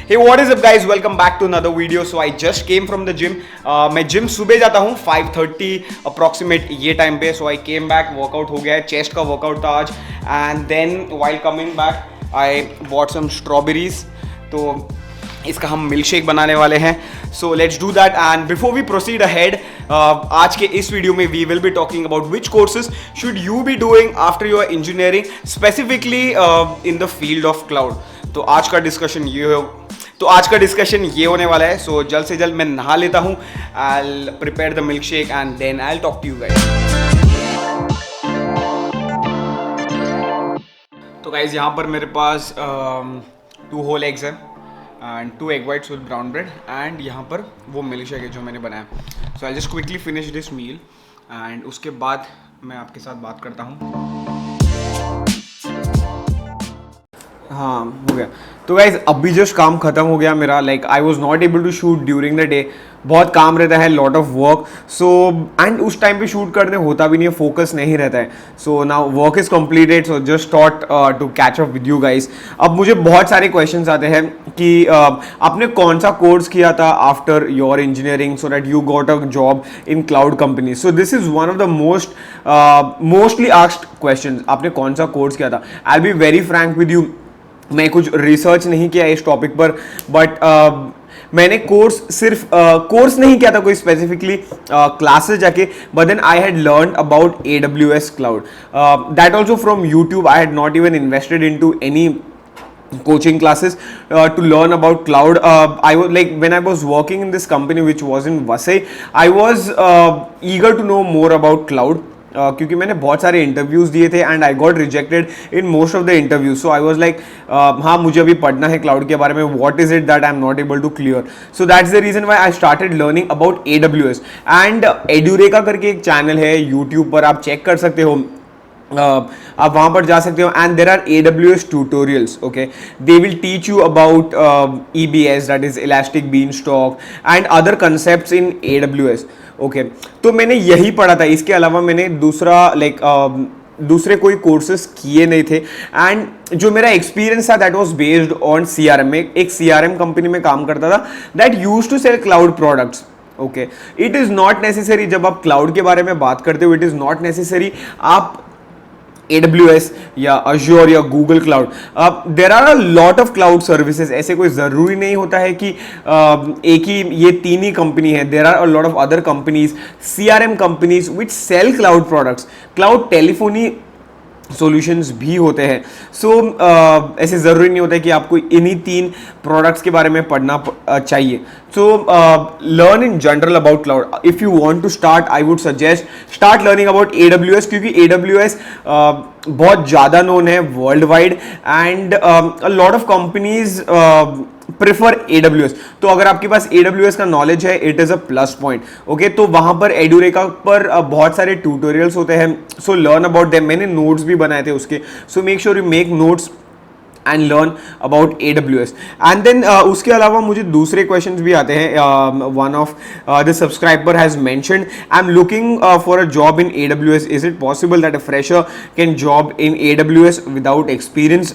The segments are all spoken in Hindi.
Hey, what is up guys? Welcome back to another video. So I just came from the gym. मैं जिम सुबह जाता हूँ 5:30 अप्रॉक्सीमेट ये टाइम पे. So I came back, workout हो गया है, चेस्ट का वर्कआउट था आज. And then while coming back I bought some strawberries. तो इसका हम मिल्क शेक बनाने वाले हैं. So let's do that. And before we proceed ahead, आज के इस वीडियो में we will be talking about which courses should you be doing after your engineering, specifically in the field of cloud. तो आज का डिस्कशन ये होने वाला है. सो जल्द से जल्द मैं नहा लेता हूँ. I will prepare the milkshake and then I will talk to you guys. तो गाइस यहाँ पर मेरे पास 2 होल एग्स हैं and 2 egg whites with brown bread and यहाँ पर वो मिल्क शेक है जो मैंने बनाया. So I just quickly finish this meal and उसके बाद मैं आपके साथ बात करता हूँ. हाँ, हो गया. तो गाइज अभी जस्ट काम खत्म हो गया मेरा. Like I was not able to shoot during the day. बहुत काम रहता है, lot of work. So and उस टाइम पे शूट करने होता भी नहीं है, फोकस नहीं रहता है. So now work is completed, so just thought to catch up with you guys. अब मुझे बहुत सारे क्वेश्चंस आते हैं कि आपने कौन सा कोर्स किया था after your engineering so that you got a job in cloud company. So this is one of the mostly asked questions. आपने कौन सा कोर्स किया था? I will be very Frank with you, मैं कुछ रिसर्च नहीं किया इस टॉपिक पर, बट मैंने कोर्स नहीं किया था कोई स्पेसिफिकली क्लासेस जाके, but then I had learn about AWS cloud. That also from YouTube. I had not even invested in to any coaching classes to learn about cloud. I was like, when I was working in this company which was in Vasai, I was eager to know more about cloud. क्योंकि मैंने बहुत सारे इंटरव्यूज़ दिए थे and I got rejected in most of the interviews. So I was like, हाँ मुझे अभी पढ़ना है क्लाउड के बारे में. What is it that I am not able to clear? So that's the reason why I started learning about AWS. And Edureka करके एक चैनल है यूट्यूब पर, आप चेक कर सकते हो. आप वहाँ पर जा सकते हो and there are AWS tutorials. Okay, they will teach you about EBS, that is elastic beanstalk and other concepts in AWS. Okay, तो मैंने यही पढ़ा था. इसके अलावा मैंने दूसरे कोई कोर्सेज किए नहीं थे. एंड जो मेरा एक्सपीरियंस था that was based on CRM. में एक CRM कंपनी में काम करता था that used to sell cloud products. Okay, it is not necessary, जब आप क्लाउड के बारे में बात करते हो, इट इज़ नॉट नेसेसरी आप AWS या Azure या Google Cloud. There are a lot of cloud services. ऐसे कोई ज़रूरी नहीं होता है कि एक ही ये 3 ही कंपनी है. There are a lot of other companies, CRM companies which sell cloud products. Cloud telephony solutions भी होते हैं. सो ऐसे ज़रूरी नहीं होता है कि आपको इन्हीं 3 प्रोडक्ट्स के बारे में पढ़ना चाहिए. So learn in general about cloud. If you want to start, I would suggest start learning about AWS, क्योंकि AWS बहुत ज़्यादा नोन है world wide and a lot of companies prefer AWS. तो अगर आपके पास AWS का नॉलेज है, it is a plus point. Okay, तो वहाँ पर एडुरेका पर बहुत सारे ट्यूटोरियल्स होते हैं. So learn about them. मैंने नोट्स भी बनाए थे उसके. So make sure you make notes and learn about AWS. And then उसके अलावा मुझे दूसरे क्वेश्चंस भी आते हैं. One of the subscriber has mentioned, I am looking for a job in AWS. Is it possible that a fresher can job in AWS without experience?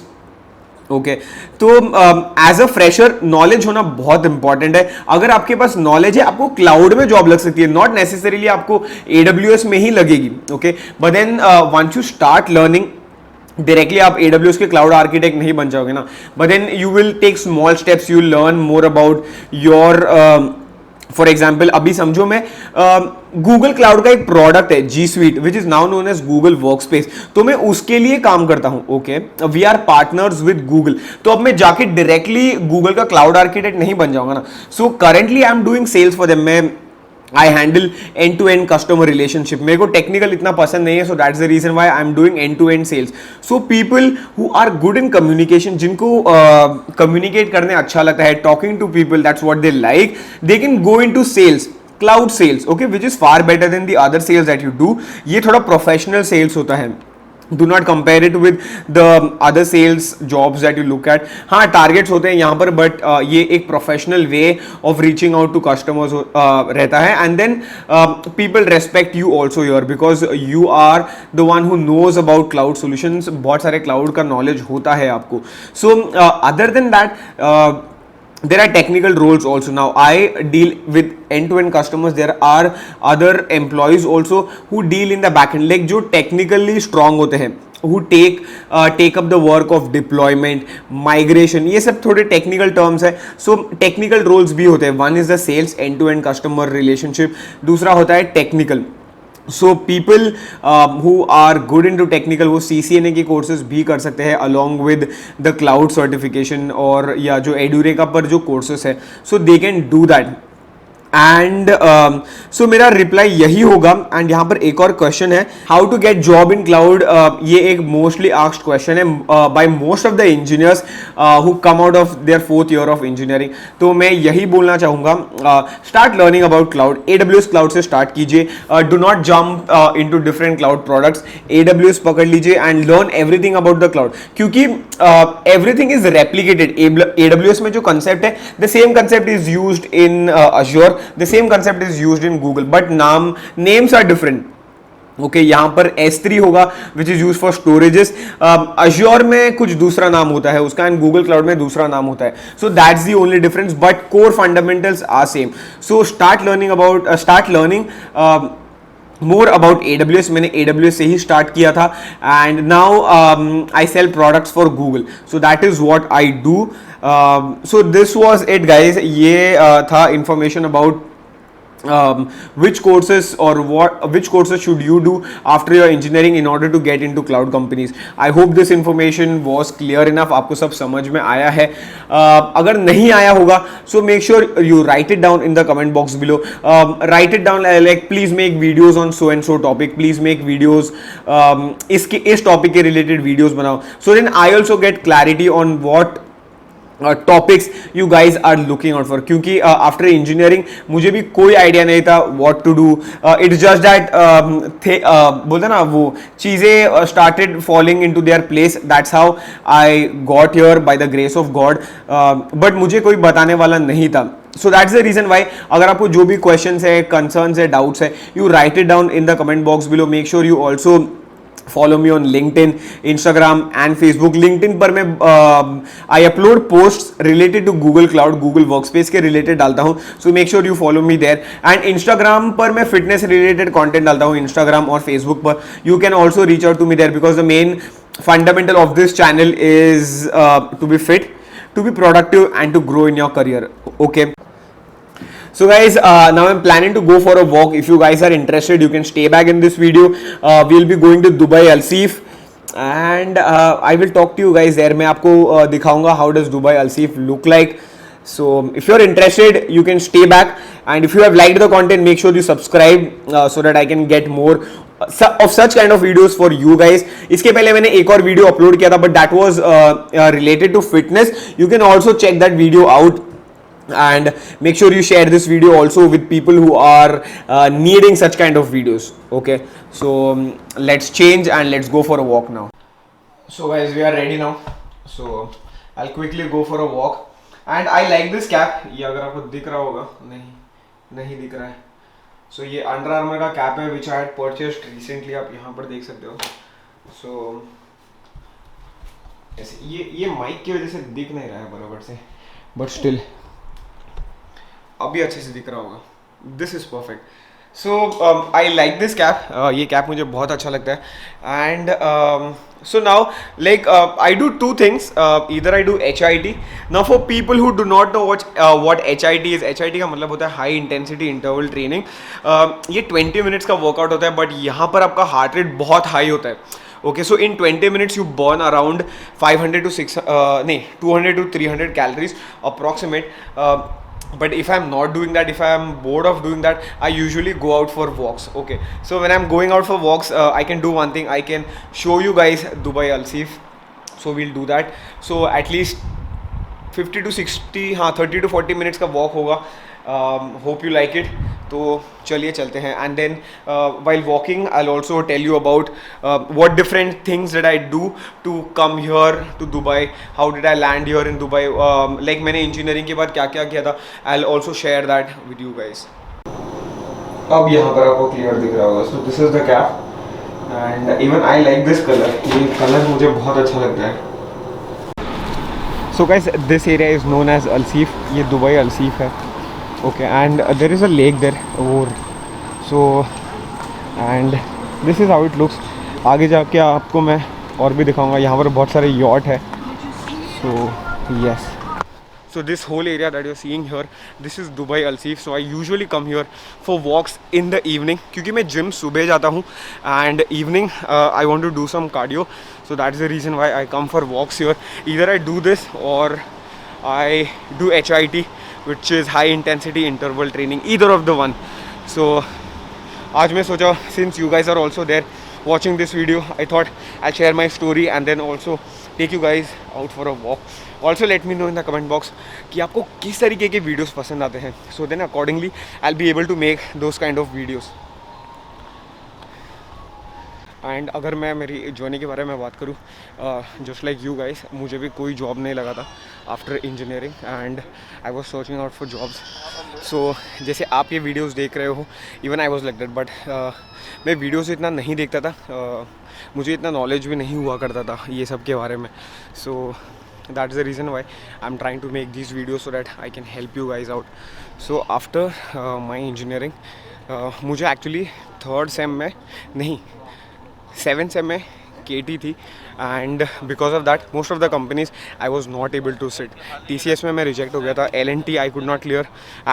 Okay, तो एज अ फ्रेशर नॉलेज होना बहुत इंपॉर्टेंट है. अगर आपके पास नॉलेज है, आपको क्लाउड में जॉब लग सकती है, नॉट नेसेसरीली आपको AWS में ही लगेगी. Okay, but then once you start learning directly आप AWS के क्लाउड आर्किटेक्ट नहीं बन जाओगे ना. But then you will take small steps, you learn more about your. For example, अभी समझो मैं गूगल क्लाउड का एक प्रोडक्ट है G Suite which is now known as Google workspace. तो मैं उसके लिए काम करता हूं. Okay, we are partners with Google. तो अब मैं जाके डायरेक्टली गूगल का क्लाउड आर्किटेक्ट नहीं बन जाऊंगा ना. So currently I am doing sales for them. मैं I handle end to end customer relationship. मेरे को टेक्निकल इतना पसंद नहीं है, so that's the reason why I am doing end to and sales. So people who are good in communication, जिनको कम्युनिकेट करने अच्छा लगता है, talking to people, that's what they like, they can go in to sales, cloud sales. Okay, which is far better than the other sales that you do. ये थोड़ा प्रोफेशनल सेल्स होता है. Do not compare it with the other sales jobs that you look at. हाँ, टारगेट्स होते हैं यहाँ पर, बट ये एक professional way of reaching out to customers रहता है. And then people respect you also your, because you are the one who knows about cloud solutions. बहुत सारे क्लाउड का नॉलेज होता है आपको. So other than that there are technical roles also. Now I deal with end-to-end customers. There are other employees also who deal in the backend, like जो technically strong होते हैं, who take up the work of deployment, migration. ये सब थोड़े technical terms है. So technical roles भी होते हैं. One is the sales, end-to-end customer relationship. दूसरा होता है technical. So people who are good in to technical वो CCNA की कोर्सेज भी कर सकते हैं along with the cloud certification और या जो एडुरेका पर जो कोर्सेज है, so they can do that. And so मेरा रिप्लाई यही होगा. एंड यहाँ पर एक और क्वेश्चन है, how to get job in cloud. ये एक मोस्टली आस्क्ड क्वेश्चन है by most of the engineers who come out of their 4th year of engineering. तो मैं यही बोलना चाहूँगा, start learning about cloud. AWS cloud से स्टार्ट कीजिए. Do not jump in to different cloud products. AWS पकड़ लीजिए and learn everything about the cloud, क्योंकि एवरीथिंग इज रेप्लिकेटेड. AWS में जो कंसेप्ट है, the same concept is used in Azure. The same concept is used in Google, but names are different. Okay यहाँ पर S3 होगा which is use for storages. Azure में कुछ दूसरा नाम होता है उसका एंड गूगल क्लाउड में दूसरा नाम होता है. So that's the only difference, but core fundamentals are same. So start learning more about AWS. मैंने AWS से ही स्टार्ट किया था and now I cell products for Google. So that is what I do. So this was it guys. ये था information about which courses should you do after your engineering in order to get into cloud companies. I hope this information was clear enough. आपको सब समझ में आया है. अगर नहीं आया होगा so make sure you write it down in the comment box below. Write it down like please make videos on so and so topic. Please make videos इस topic के related videos बनाओ. So then I also get clarity on what topics you guys are looking out for. क्योंकि आफ्टर इंजीनियरिंग मुझे भी कोई आइडिया नहीं था what to do. It's just that बोलते ना वो चीज़ें started falling in to their place. That's how I got here by the grace of God. But मुझे कोई बताने वाला नहीं था. So that's the reason why. अगर आपको जो भी questions है, concerns है, doubts है, you write it down in the comment box below. Make sure you also follow me on LinkedIn, Instagram and Facebook. LinkedIn पर मैं I upload posts related to Google Cloud, Google Workspace के related डालता हूँ. So make sure you follow me there. And Instagram पर मैं fitness related content डालता हूँ Instagram और Facebook पर. You can also reach out to me there because the main fundamental of this channel is to be fit, to be productive and to grow in your career. Okay. So guys, now I'm planning to go for a walk. If you guys are interested, you can stay back in this video. We'll be going to Dubai Al Seef and I will talk to you guys there. मैं आपको दिखाऊंगा how does Dubai Al Seef look like. So if you're interested, you can stay back, and if you have liked the content, make sure you subscribe so that I can get more of such kind of videos for you guys. इसके पहले मैंने एक और वीडियो अपलोड किया था, but that was related to fitness. You can also check that video out. And make sure you share this video also with people who are needing such kind of videos. Okay, so let's change and let's go for a walk now. So guys, we are ready now. So I'll quickly go for a walk. And I like this cap. ये अगर आपको दिख रहा होगा, नहीं दिख रहा है. So ये Under Armour का cap है which I had purchased recently. आप यहाँ पर देख सकते हो. So ऐसे ये माइक की वजह से दिख नहीं रहा है बराबर से, but still अभी अच्छे से दिख रहा होगा. This is perfect. So I like this cap. ये कैप मुझे बहुत अच्छा लगता है. And so now like I do two things. Either I do HIIT. Now for people who do not know what HIIT is, HIIT का मतलब होता है हाई इंटेंसिटी इंटरवल ट्रेनिंग. ये 20 मिनट्स का वर्कआउट होता है, बट यहाँ पर आपका हार्ट रेट बहुत हाई होता है. Okay, so in 20 minutes you burn around 200 to 300 calories approximate. But if I'm not doing that, if I'm bored of doing that, I usually go out for walks. Okay, so when I'm going out for walks, I can do one thing. I can show you guys Dubai Al Seef. So we'll do that. So at least 50 to 60, 30 to 40 minutes का walk होगा. Hope you like it. तो चलिए चलते हैं. And then while walking, I'll also tell you about what different things that I do to come here to Dubai. How did I land here in Dubai? Like मैंने engineering के बाद क्या क्या किया था. I'll also share that with you guys. अब यहाँ पर आपको clear दिख रहा होगा. So this is the cap. And even I like this color. ये color मुझे बहुत अच्छा लगता है. So guys, this area is known as Alsif. ये दुबई अल्सीफ है. Okay, and there is a lake there. So and this is how it looks. आगे जाके आपको मैं और भी दिखाऊंगा. यहाँ पर बहुत सारे yacht है. So yes. So this whole area that you're seeing here, this is Dubai Alsif. So I usually come here for walks in the evening क्योंकि मैं gym सुबह जाता हूँ and evening I want to do some cardio. So that's the reason why I come for walks here. Either I do this or I do HIIT, which is high intensity interval training. Either of the one. So आज मैं सोचा since you guys are also there watching this video, I thought I'll share my story and then also take you guys out for a walk. Also let me know in the comment box कि आपको किस तरीके के वीडियोस पसंद आते हैं. So then accordingly I'll be able to make those kind of videos. And अगर मैं मेरी जर्नी के बारे में बात करूँ, जस्ट लाइक यू गाइस, मुझे भी कोई जॉब नहीं लगा था after engineering and I was searching out for jobs. So जैसे आप ये वीडियोस देख रहे हो, even I was like that, but मैं वीडियोस इतना नहीं देखता था. मुझे इतना नॉलेज भी नहीं हुआ करता था ये सब के बारे में. सो that's the reason why I'm trying to make these videos so that I can help you guys out. So after my engineering, मुझे actually 3rd sem में नहीं 7th sem में KT थी and because of that most of the companies I was not able to sit. TCS में मैं reject हो गया था. L&T I could not clear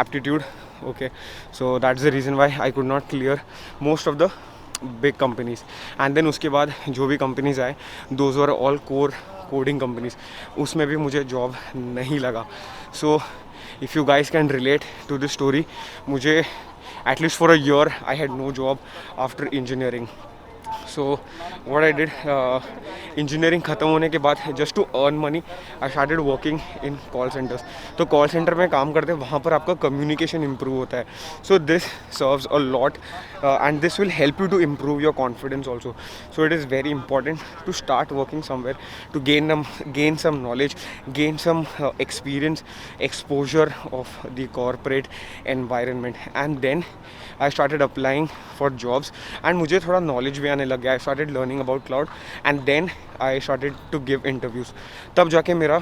aptitude. Okay, so that's the reason why I could not clear most of the big companies. And then उसके बाद जो भी companies आए, those were all core coding companies, उसमें भी मुझे जॉब नहीं लगा. So if you guys can relate to this story, मुझे at least for a year I had no job after engineering. So what I did, engineering ख़त्म होने के बाद just to earn money I started working in call centres. तो कॉल सेंटर में काम करते हैं, वहाँ पर आपका कम्युनिकेशन इम्प्रूव होता है. So this serves a lot and this will help you to improve your confidence also. So it is very important to start working somewhere to gain some knowledge, gain some experience, exposure of the corporate environment. And then I started applying for jobs and मुझे थोड़ा knowledge भी आने लग गया. I started learning about cloud and then I started to give interviews. तब जाके मेरा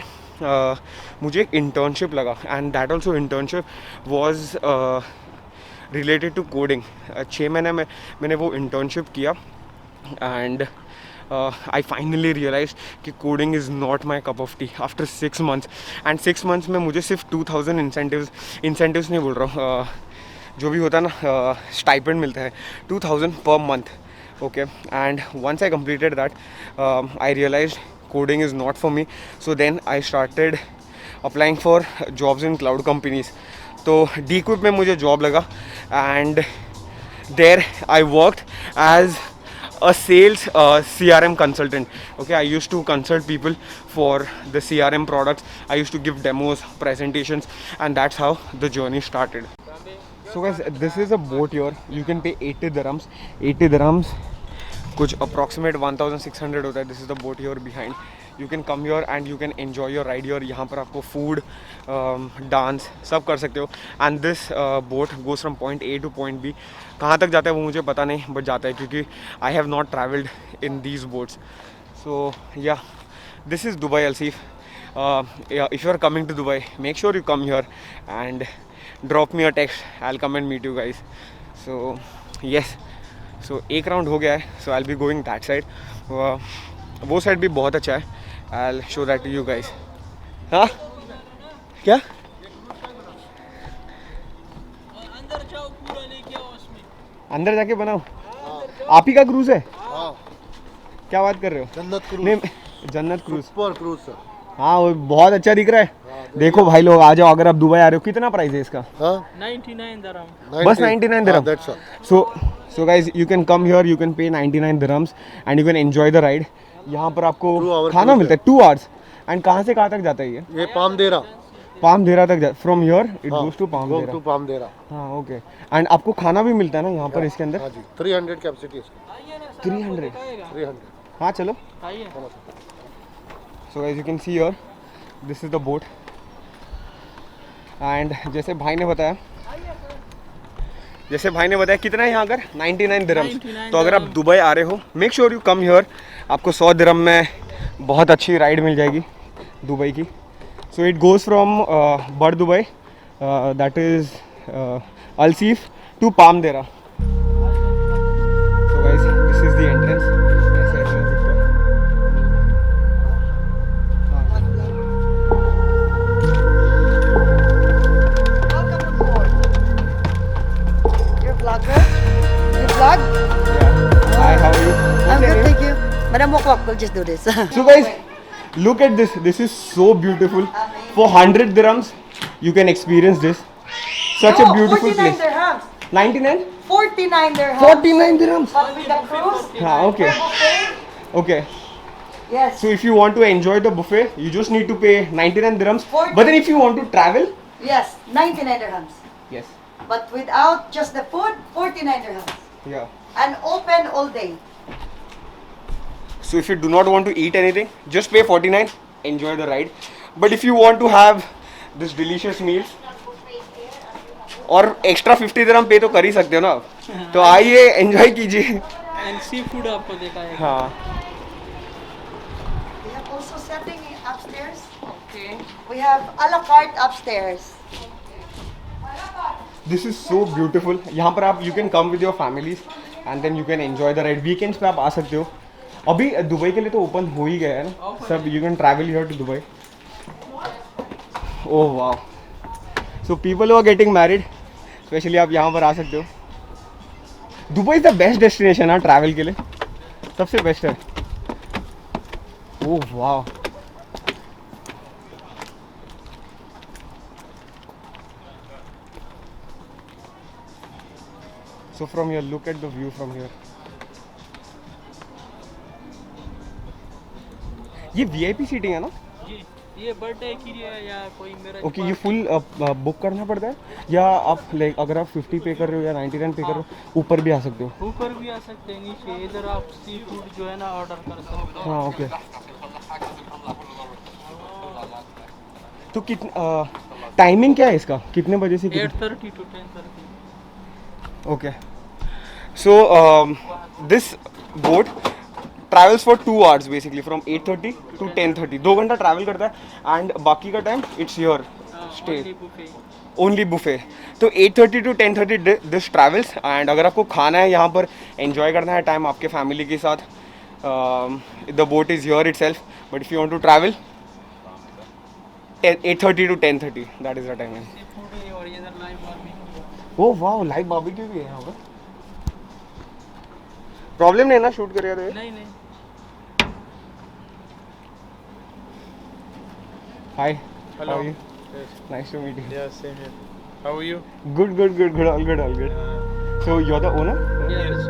मुझे एक internship लगा and that also internship was related to coding. 6 महीने में मैंने वो internship किया and I finally realized कि coding is not my cup of tea after 6 months. And 6 months में मुझे सिर्फ 2000 incentives नहीं बोल रहा हूँ, जो भी होता है ना स्टाइपेंड मिलता है 2000 per month. Okay, and once I completed that, I realized coding is not for me. So then I started applying for jobs in cloud companies. तो Dequip में मुझे जॉब लगा and there I worked as a sales CRM consultant. Okay, I used to consult people for the CRM products. I used to give demos, presentations, and that's how the journey started. So guys, this is a boat here. You can pay 80 dirhams. 80 dirhams कुछ approximate 1600 होता है. This is the boat here behind. You can come here and you can enjoy your ride here. यहाँ पर आपको food, dance सब कर सकते हो. And this boat goes from point A to point B. कहाँ तक जाता है वो मुझे पता नहीं, but जाता है क्योंकि I have not travelled in these boats. So yeah, this is Dubai Alsif. Yeah, if you are coming to Dubai, make sure you come here and drop me a text. I'll come and meet you guys. So yes. So एक राउंड हो गया है. So I'll be going that side. वो साइड भी बहुत अच्छा है. I'll show that to you guys. हाँ क्या अंदर जाके बनाओ. आप ही का क्रूज है? क्या बात कर रहे हो? जन्नत क्रूज. नहीं, जन्नत क्रूज पर क्रूज सर. हाँ वो बहुत अच्छा दिख रहा है. देखो भाई लोग आ जाओ, अगर आप दुबई आ रहे हो. कितना प्राइस है इसका? 99 dirham. बस 99 dirham. So guys, you can come here, you can pay 99 dirhams and you can enjoy the ride. यहाँ पर आपको खाना मिलता है 2 hours. एंड कहाँ से कहाँ तक जाता है ये? पामदेरा तक. From here it goes to पामदेरा. हाँ ओके. एंड आपको खाना भी मिलता है ना यहाँ पर इसके अंदर? 300 कैपेसिटी. 300. हाँ चलो. So guys, you can see here, this is the boat. And जैसे भाई ने बताया कितना है यहाँ अगर 99 दिरहम्स. तो अगर आप दुबई आ रहे हो, make sure you come here. आपको 100 दिरहम में बहुत अच्छी राइड मिल जाएगी दुबई की. So it goes from Bud Dubai, that is Al Seef, to Palmdera. So guys, this is the entrance. ऐसे entrance दिखता है. Welcome on board. You're a vlogger? You vlog? Yeah. Hi, how are you? I'm good, thank you. Madam Wok, we'll just do this. So guys, look at this. This is so beautiful. For 100 dirhams, you can experience this. Such a beautiful 49 place. dirhams. 99? 49 dirhams. 49 dirhams. But with the cruise, Okay. buffet, Okay. yes. So if you want to enjoy the buffet, you just need to pay 99 dirhams. 40. But then if you want to travel, Yes, 99 dirhams. yes. But without just the food, 49 dirhams. Yeah. And open all day. So if you do not want to eat anything, just pay 49, enjoy the ride. But if you want to have this delicious meals, और एक्स्ट्रा 50 dirham पे तो कर ही सकते हो ना आप. तो आइए एंजॉय कीजिए. एंड सी फूड आपको दिखाएगा. हाँ. We have also setting upstairs. Okay. We have a la carte upstairs. This is so beautiful. यहाँ पर आप you can come with your families and then you can enjoy the ride. Weekends पे आप आ सकते हो. अभी दुबई के लिए तो ओपन हो ही गया है ना सब. You can travel here to Dubai. Oh वाह. So people who are getting married, specially आप यहाँ पर आ सकते हो. Dubai is the best destination है ट्रैवल के लिए. सबसे बेस्ट है. ओह वाह. So from here, look at the view from here. ये VIP सीटिंग है ना? जी ये बर्थडे के लिए या कोई मेरा ओके ये फुल बुक करना पड़ता है या आप लाइक अगर आप 50 पे कर रहे हो या 99 पे कर रहे हो ऊपर भी आ सकते हो? ऊपर भी आ सकते हैं, नीचे इधर आप सी फूड जो है ना ऑर्डर कर सकते हो. हाँ ओके. तो कितना टाइमिंग क्या है इसका? कितने बजे से कितने? 8:30 to 10:30. Okay. So this boat travels for 2 hours basically from 8:30 to 10:30. 2 घंटा ट्रैवल करता है एंड बाकी का time it's your stay. Only buffet. Only buffet. तो 8:30 to 10:30 दिस ट्रैवल्स. एंड अगर आपको खाना है यहाँ पर एंजॉय करना है टाइम आपके फैमिली के साथ, the boat is your itself. But if you want to travel 8:30 to 10:30 that is the timing. Seafood है और इधर लाइव बारबेक्यू. ओह वाह. लाइव बारबेक्यू भी है यहाँ पर. प्रॉब्लम नहीं है ना शूट करेगा तो ये? नहीं नहीं. Hi. Hello. How are you? Yes. Nice to meet you. Yeah, same here. How are you? Good, good, good, good. All good, all good. So you're the owner? Yes.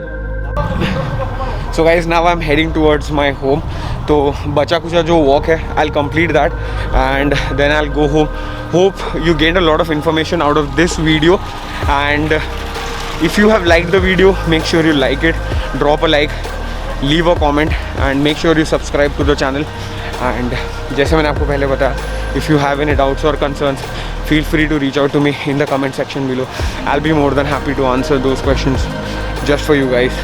So guys, now I'm heading towards my home. तो बचा कुचा जो walk है, I'll complete that and then I'll go home. Hope you gained a lot of information out of this video. And if you have liked the video, make sure you like it. Drop a like, leave a comment, and make sure you subscribe to the channel. And जैसे मैंने आपको पहले बताया, if you have any doubts or concerns, feel free to reach out to me in the comment section below. I'll be more than happy to answer those questions just for you guys.